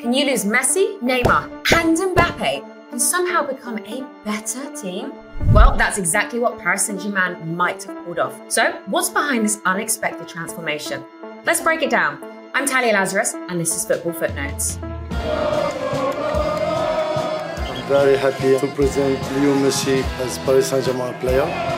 Can you lose Messi, Neymar, and Mbappe and somehow become a better team? Well, that's exactly what Paris Saint-Germain might have pulled off. So, what's behind this unexpected transformation? Let's break it down. I'm Talia Lazarus, and this is Football Footnotes. I'm very happy to present Messi as Paris Saint-Germain player.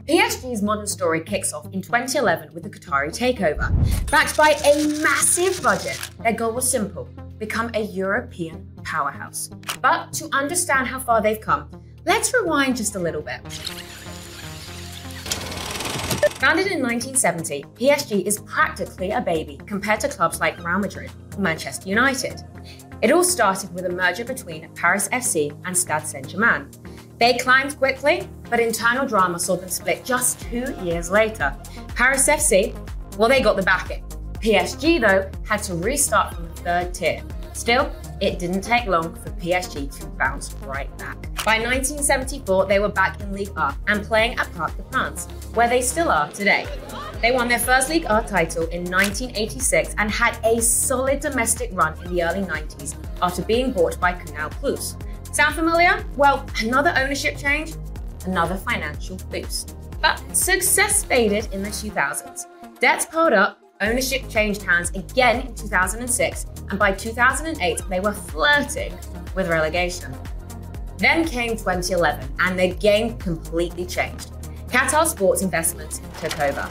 PSG's modern story kicks off in 2011 with the Qatari Takeover. Backed by a massive budget, their goal was simple: become a European powerhouse. But to understand how far they've come, let's rewind just a little bit. Founded in 1970, PSG is practically a baby compared to clubs like Real Madrid or Manchester United. It all started with a merger between Paris FC and Stade Saint-Germain. They climbed quickly, but internal drama saw them split just 2 years later. Paris FC, well, they got the backing. PSG, though, had to restart from the third tier. Still, it didn't take long for PSG to bounce right back. By 1974, they were back in Ligue 1 and playing at Parc des Princes, where they still are today. They won their first Ligue 1 title in 1986 and had a solid domestic run in the early 90s after being bought by Canal+. Sound familiar? Well, another ownership change, another financial boost. But success faded in the 2000s. Debts piled up, ownership changed hands again in 2006, and by 2008, they were flirting with relegation. Then came 2011, and the game completely changed. Qatar Sports Investments took over.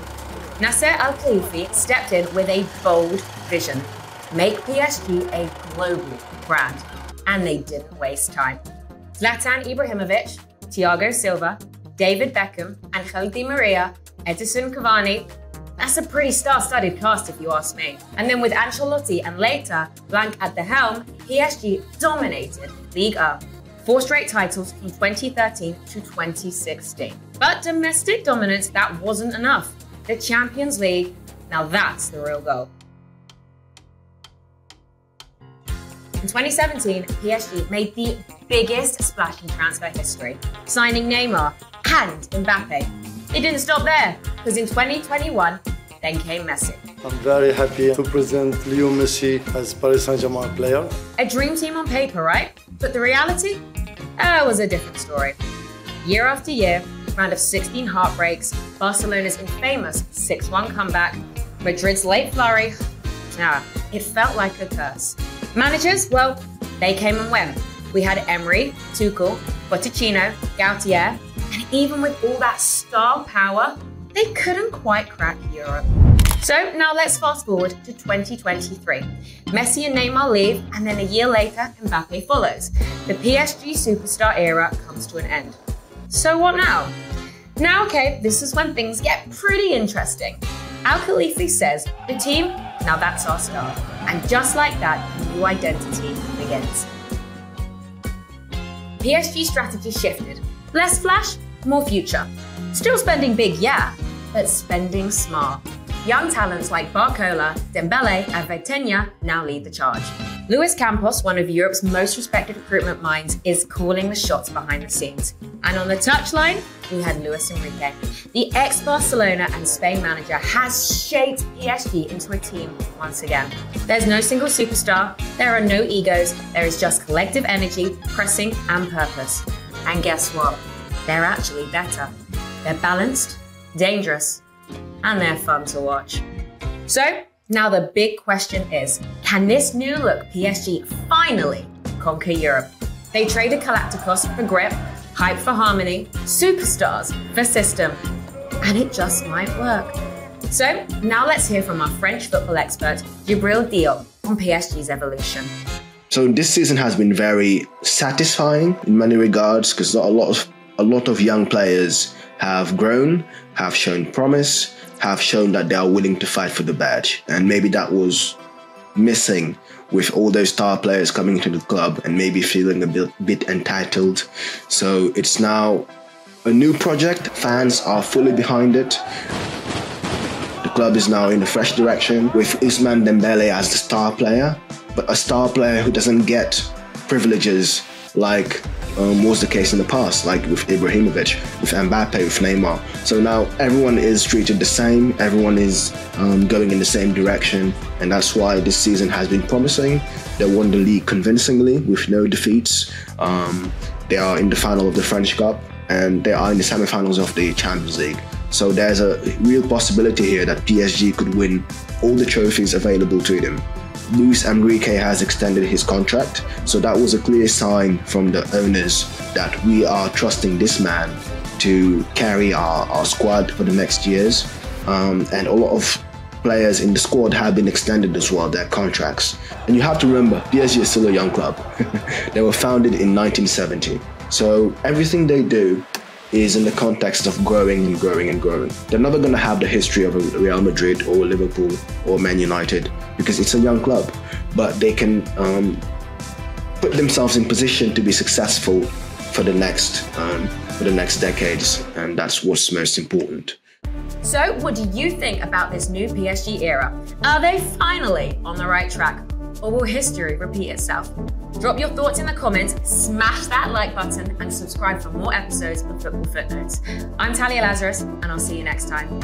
Nasser Al-Khelaifi stepped in with a bold vision: make PSG a global brand. And they didn't waste time. Zlatan Ibrahimovic, Thiago Silva, David Beckham, Angel Di Maria, Edison Cavani. That's a pretty star-studded cast if you ask me. And then with Ancelotti and later Blanc at the helm, PSG dominated Ligue 1. 4 straight titles from 2013 to 2016. But domestic dominance, that wasn't enough. The Champions League, now that's the real goal. In 2017, PSG made the biggest splash in transfer history, signing Neymar and Mbappe. It didn't stop there, because in 2021, then came Messi. I'm very happy to present Messi as Paris Saint-Germain player. A dream team on paper, right? But the reality? Was a different story. Year after year, round of 16 heartbreaks, Barcelona's infamous 6-1 comeback, Madrid's late flurry. It felt like a curse. Managers, well, they came and went. We had Emery, Tuchel, Pochettino, Galtier, and even with all that star power, they couldn't quite crack Europe. So now let's fast forward to 2023. Messi and Neymar leave, and then a year later, Mbappe follows. The PSG superstar era comes to an end. So what now? Now, okay, this is when things get pretty interesting. Al-Khelaifi says, the team, now that's our star. And just like that, a new identity begins. PSG strategy shifted. Less flash, more future. Still spending big, yeah, but spending smart. Young talents like Barcola, Dembele, and Vitinha now lead the charge. Luis Campos, one of Europe's most respected recruitment minds, is calling the shots behind the scenes. And on the touchline, we had Luis Enrique. The ex-Barcelona and Spain manager has shaped PSG into a team once again. There's no single superstar, there are no egos, there is just collective energy, pressing, and purpose. And guess what? They're actually better. They're balanced, dangerous, and they're fun to watch. So, now the big question is, can this new look PSG finally conquer Europe? They traded Galacticos for grip, hype for harmony, superstars for system, and it just might work. So now let's hear from our French football expert, Djibril Diop, on PSG's evolution. So this season has been very satisfying in many regards because a lot of young players have grown, have shown promise, have shown that they are willing to fight for the badge. And maybe that was missing with all those star players coming into the club and maybe feeling a bit entitled. So it's now a new project. Fans are fully behind it. The club is now in a fresh direction with Ousmane Dembélé as the star player. but a star player who doesn't get privileges like was the case in the past, like with Ibrahimovic, with Mbappe, with Neymar. So now everyone is treated the same, everyone is going in the same direction, and that's why this season has been promising. They won the league convincingly with no defeats. They are in the final of the French Cup, and they are in the semi-finals of the Champions League. So there's a real possibility here that PSG could win all the trophies available to them. Luis Enrique has extended his contract, so that was a clear sign from the owners that we are trusting this man to carry our squad for the next years. And a lot of players in the squad have been extended as well, their contracts. And you have to remember, PSG is still a young club. They were founded in 1970. So everything they do is in the context of growing and growing and growing. They're never going to have the history of a Real Madrid or Liverpool or Man United because it's a young club, but they can put themselves in position to be successful for the next decades, and that's what's most important. So what do you think about this new PSG era? Are they finally on the right track, or will history repeat itself? Drop your thoughts in the comments, smash that like button, and subscribe for more episodes of Football Footnotes. I'm Talia Lazarus, and I'll see you next time.